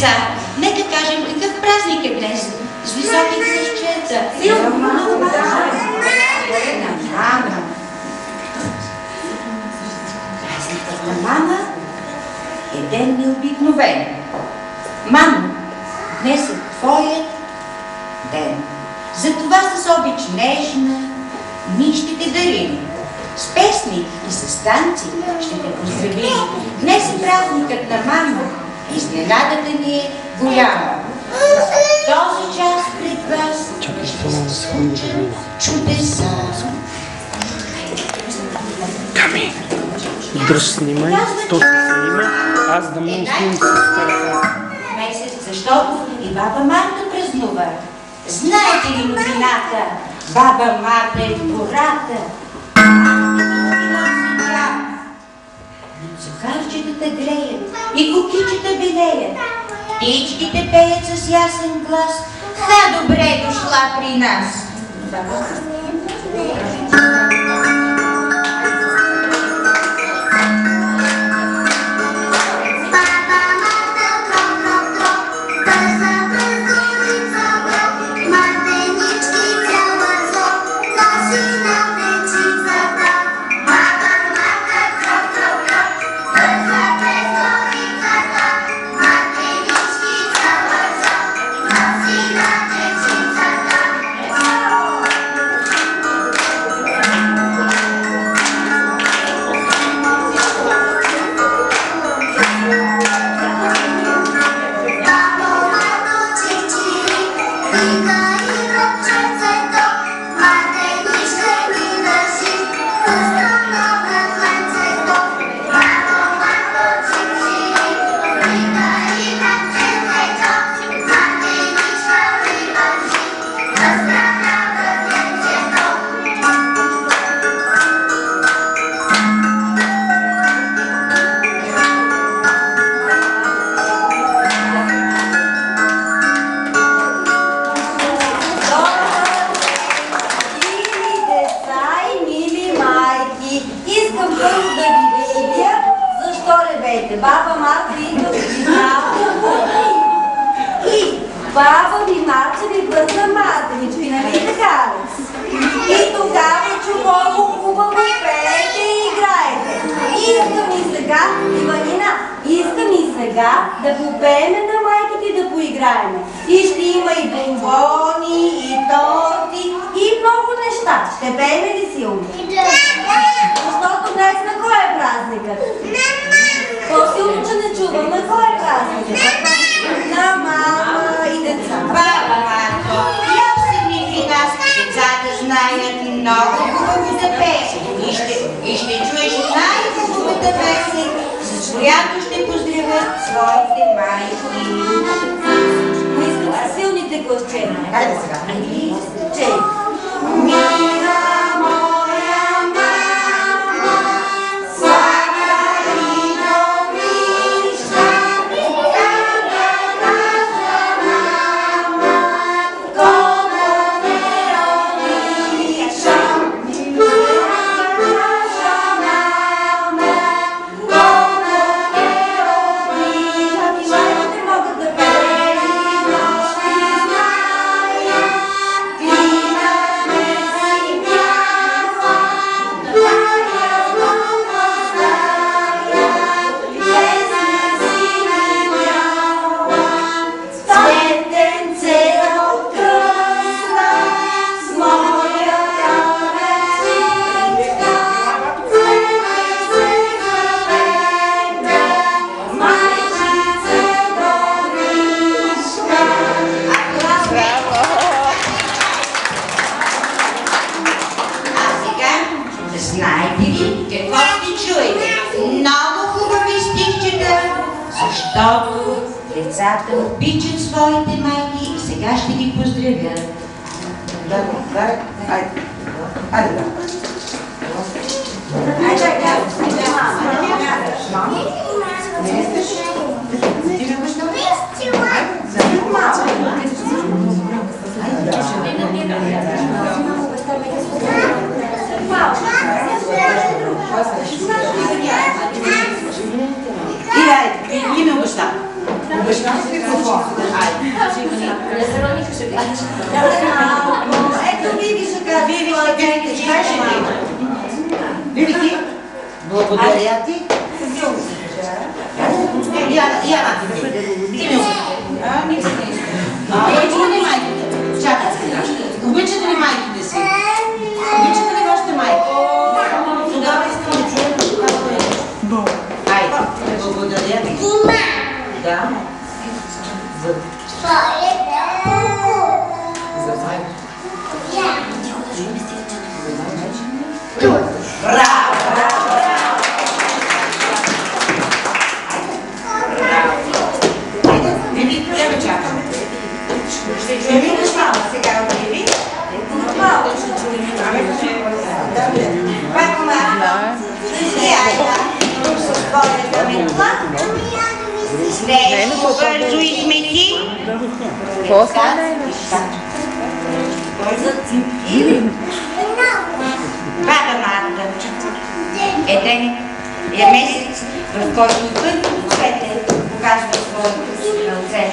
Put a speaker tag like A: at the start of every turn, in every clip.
A: деца, нека кажем какъв празник е днес. С високите лъщета. Празникът на мама е ден необикновен. Мамо, днес е твоят ден. Затова с обич нежна ние ще те дарим. С песни и с танци ще те поздравим. Днес е празникът на мама. Изненадата ни е голяма. Този час пред вас ще се случат чудеса.
B: Ками, дръж снимай, то снима, аз да му снимам с телефона.
A: Месец, защото и баба Марта празнува. Знаете ли новината? Баба Марта е в гората. Цухарчетата греят и кукичета белеят. Птичките пеят с ясен глас. Ха, добре дошла при нас.
C: Баба Марта идва преди няколко дни. И баба ми Марта ми върна мартенички, нали така? И тогава чу много хубаво пеете и играете. Искам и сега, Иванина, искам и сега да попееме на майките и да поиграем. И ще има и бомбони, и торти, и много неща. Ще пееме ли силно? Защото днес на кой е празникът? По-силно, че не чувам. На кой е празникът? На мама и деца.
A: Баба Марто, я седни при нас, децата знаят много хубаво да пеят. И ще чуеш най-хубавата песен, с която ще поздравят своите майки.
C: Но искат силните гласчета.
A: Хайде сега.
C: Чей.
A: Защото децата обичат своите майки и сега ще ги поздравят.
D: Айде. Мамо? Не искаш? Ти ме мъжда? И ме обеща. Обеща? Вики, благодаря ти. Яна, ти ми обичате ли майките? Чакайте. Обичате ли майките си? Обичате ли вашите майки? Тогава искам да чуем какво е нещо. Айде, благодаря ви. Да. За майка. Браво! Лили, тебе чакаме. Ще чуем ли мама сега от Лили? Малко ще чуем. Майко, мама. С твоята митла. Нещо бързо измети. Баба Марта. Ден е месец, в който първо цвете показва своето сълце.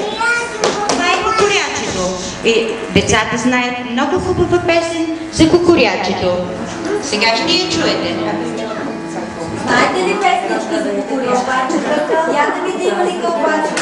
D: Това е кукурячето. И децата знаят много хубава песен за кукурячето. Сега ще я чуете.
C: Знаете ли песничка за кукурячето? Я да видя има ли кълбаче.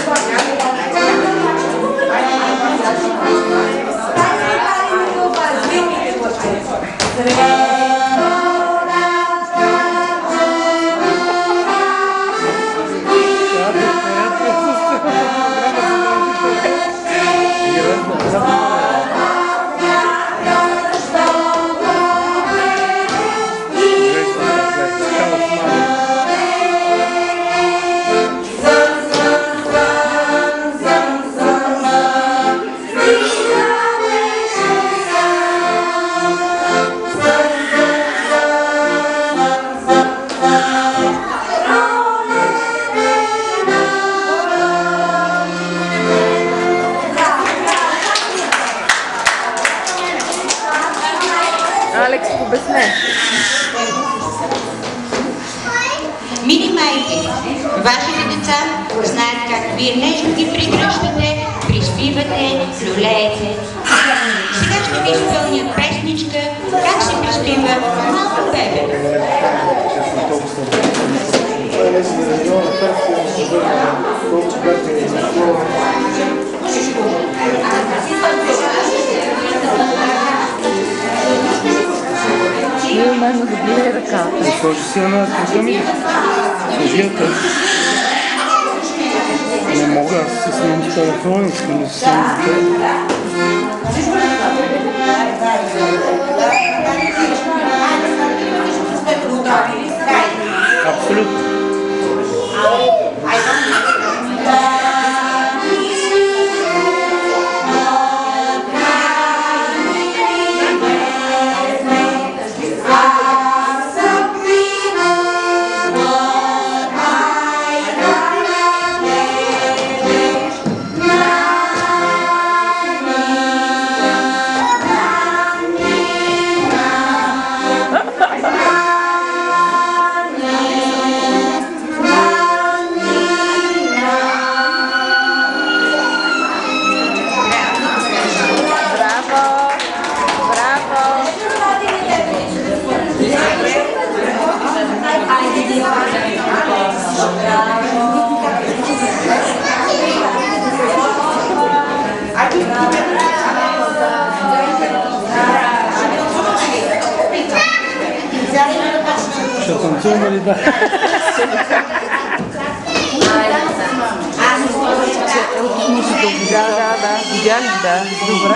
E: Алекс, обясне.
A: Мили майки, вашите деца знаят как вие нещо ги придръжвате, приспивате, люлеете. Сега ще ви изпълнят песничка, как се приспива малко бебе.
E: Не умеем да забие ръката.
B: Сложи си на камите. Сложията. Не мога, аз си снимам телефона, искам да си снимам телефона. Абсолютно. Ще танцуваме ли да?
E: Да. Видя ли? Да. Добре.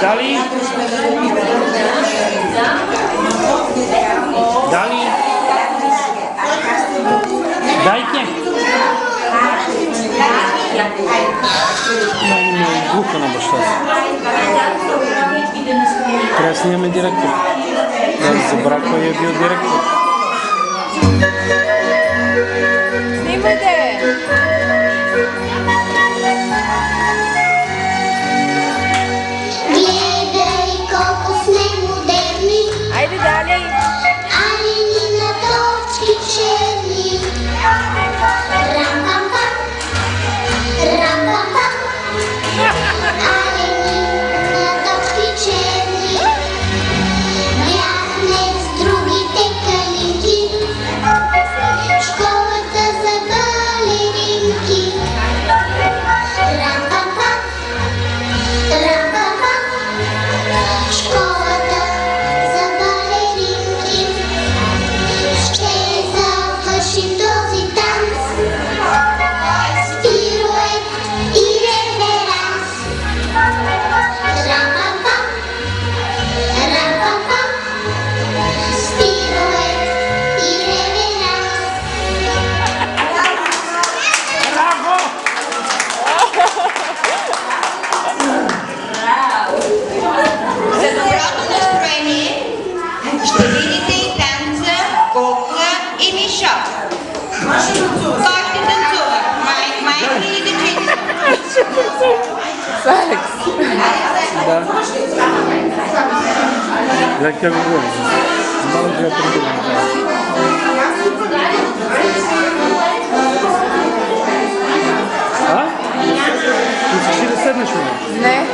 B: Дали? Дали? Дайте! Ме е глуха на баща си. Трябва да снимаме директор. Да забрах кой е бил директор.
E: Снимайте!
F: Гледай колко сме модерни,
E: Айде дали!
F: али ни на точки черни. Рам-пам-пам, рам-пам-пам, али ни на точки черни. Бяхме с другите калинки, школата за балеринки. Рам-пам-пам, рам-пам-пам, школата за балеринки. Ще завършим този танц с пирует и реверанс. Рам-пам-пам, рам-пам-пам, с пирует и реверанс.
D: За доброто настроение ще видите и танца кукла и мишо. Кой ще танцува? Майка или дечица?
E: Секс!
B: Да. Як я говорю, мало я придумал. А? Ти ще да седнеш мене?
E: Не!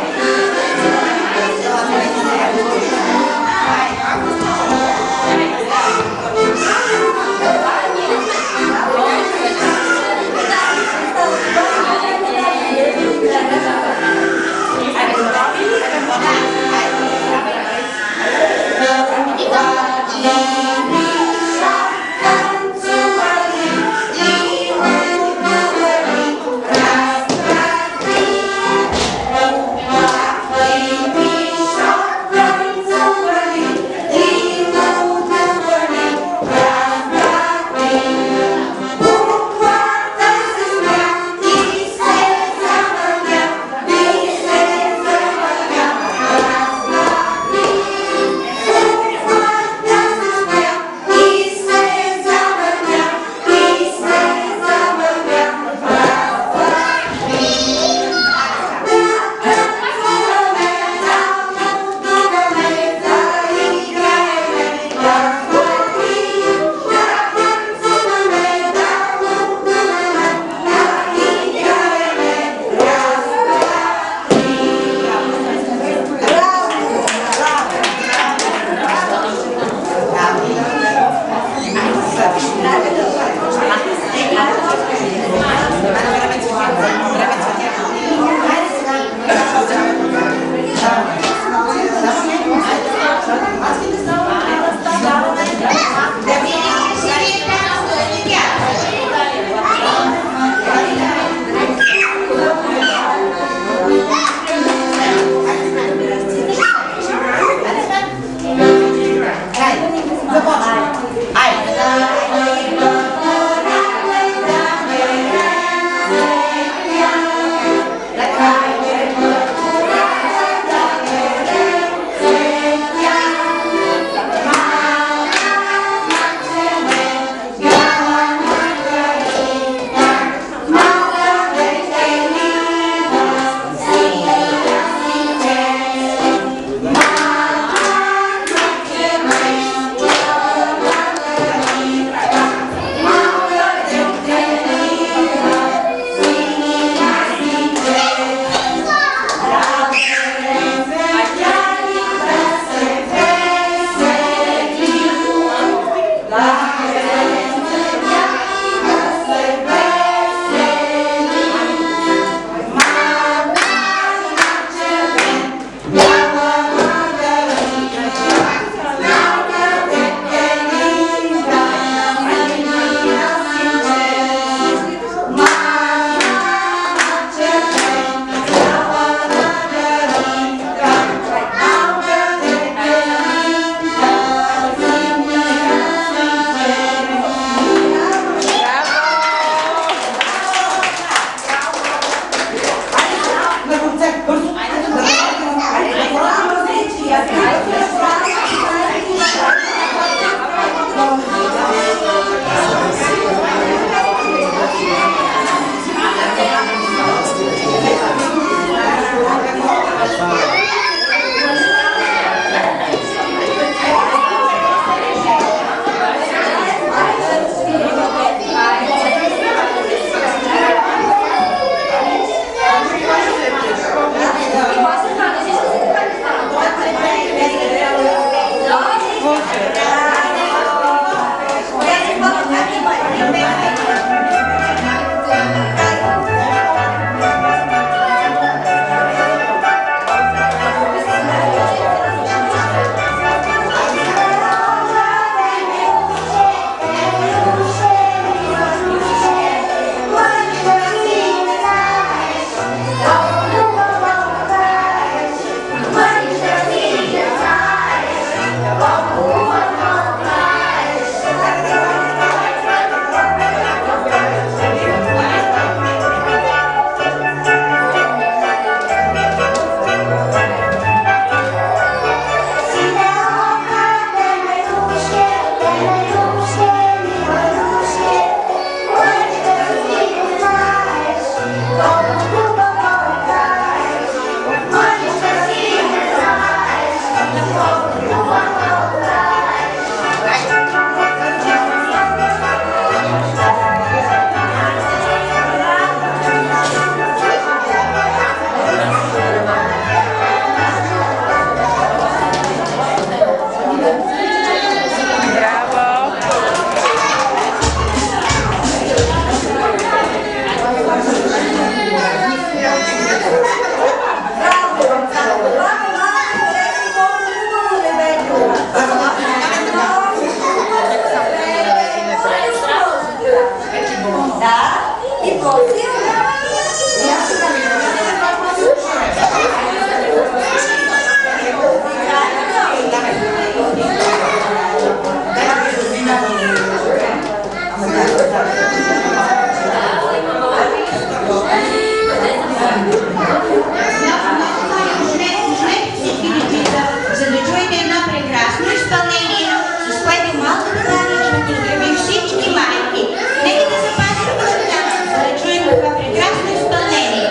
D: За да чуете едно прекрасно изпълнение, с което малко Дария ще поздрави всички майки. Нека да запазим пъщата, за да чуем това прекрасно изпълнение.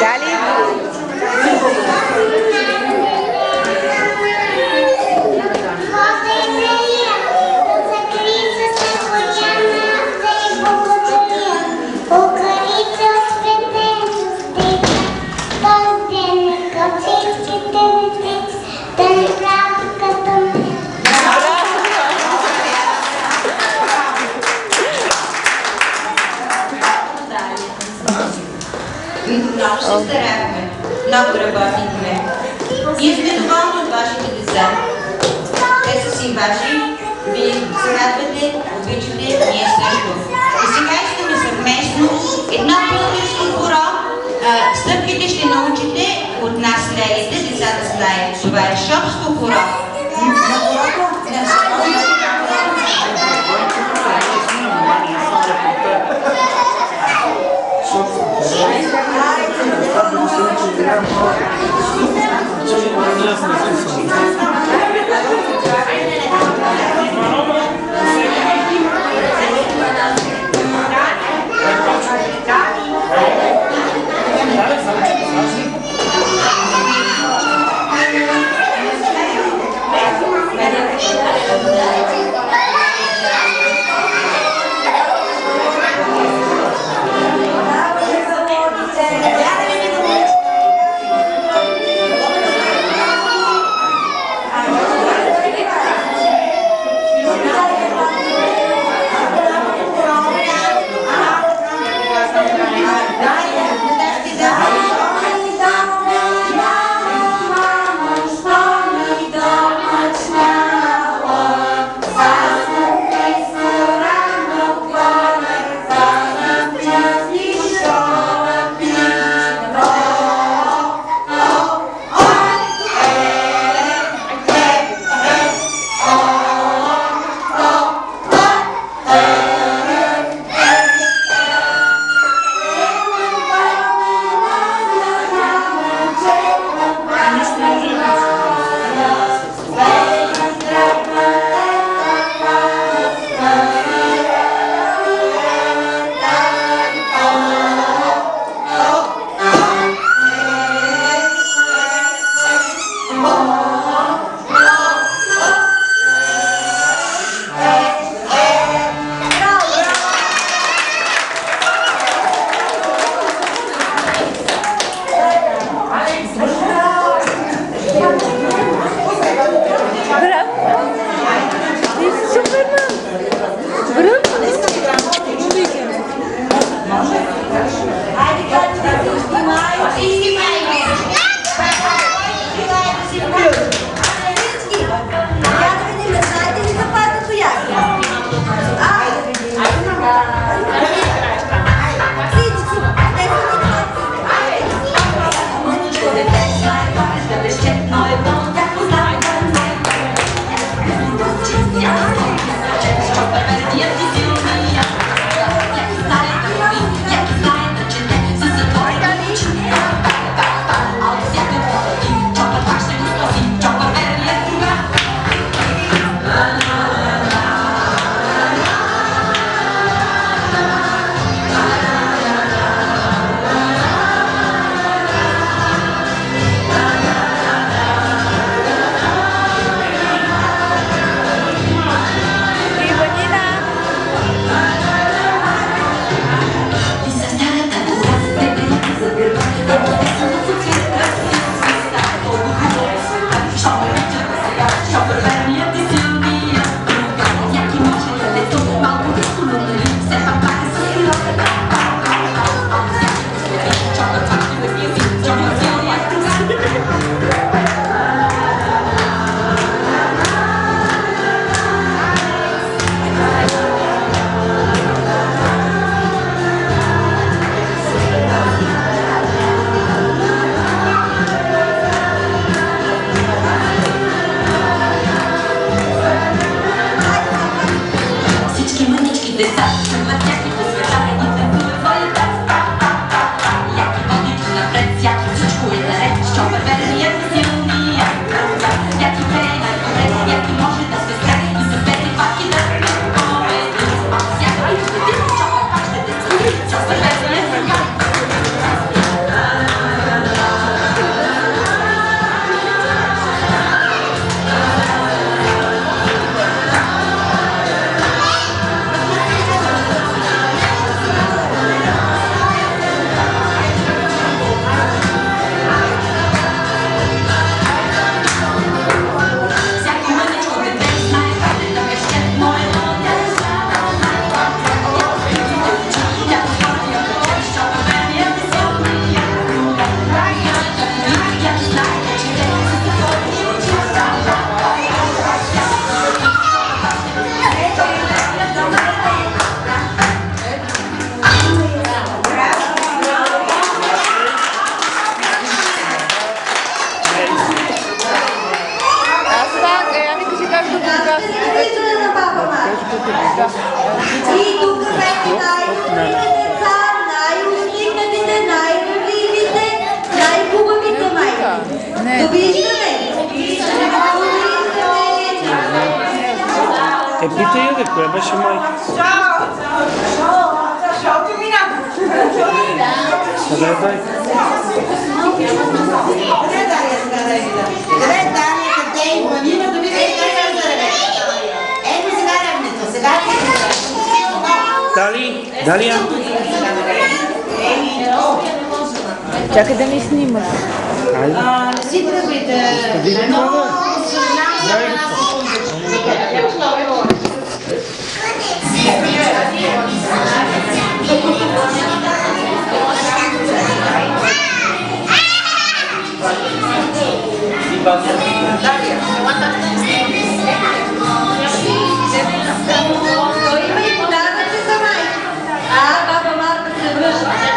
E: Дали?
D: Много се старахме, много работихме. Ние сме доволни от вашите деца. Те са си ваши, вие се радвате, обичате, ние също. И сега искаме съвместно едно българско хоро. Стъпките ще научите от нас, лелите, децата знаят. Това е шопско хоро.
F: Thank you.
E: Аз так, я ми кажи как да го
C: Телевизора на баба Марта. И тук бяха най-добрите деца, най-усмихнатите, най-добривите, най-хубавите майки. Довиждане!
B: Питай я, коя беше майка? Къде дай? Дали?
E: Чакай да ми снимаш.
B: Айде.
D: Не си тръгвайте.
B: Види това,
C: Той има и подаръци за майки. Баба Марта се връща.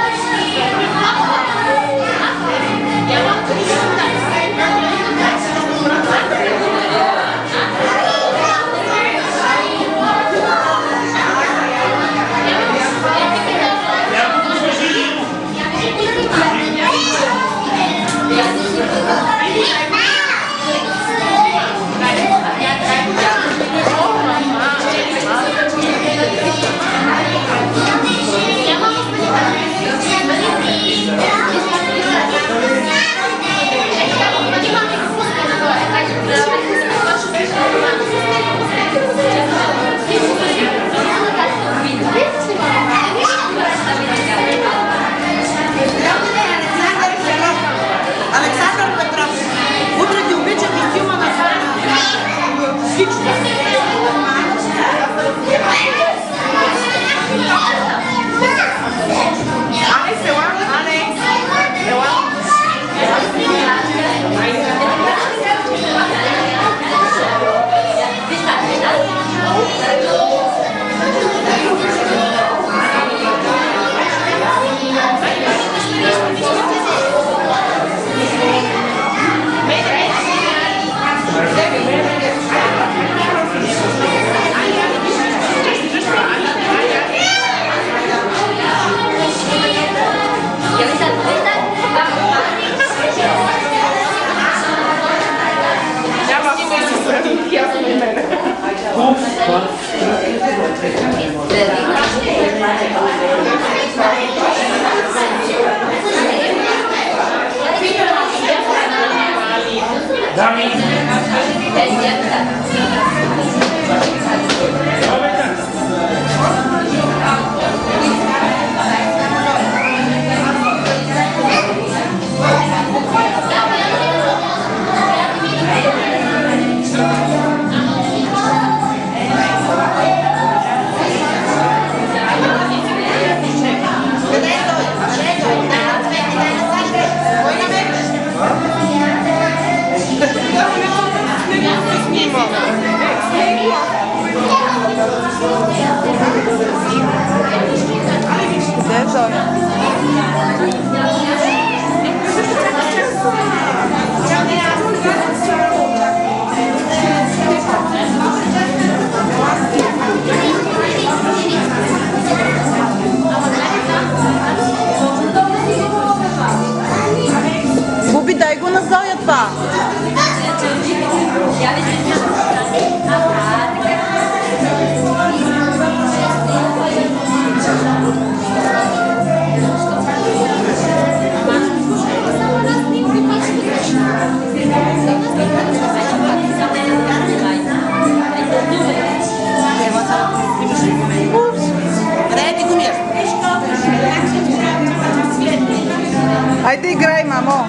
G: Айде играй, мамо.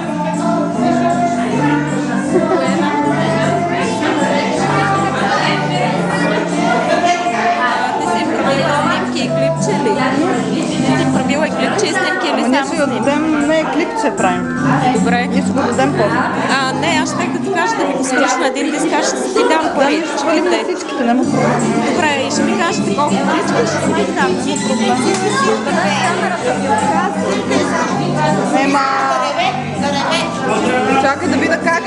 E: Ти си правила снимки и клипче ли? Ти си правила и клипче и снимки или
G: Ние
E: само
G: си го
E: снимки?
G: дадем, не клипче правим.
E: Добре.
G: Ние си го дадем после.
E: Не, аз ще да ти кажа да ми го сложиш на един диск, аз ще ти дам пари. Ще
G: Хвърлим
E: видите.
G: всичките, няма проблем.
E: Добре, и ще ми кажете колко искаш, ще си ги дам.
G: Ема... Чакай да видя как.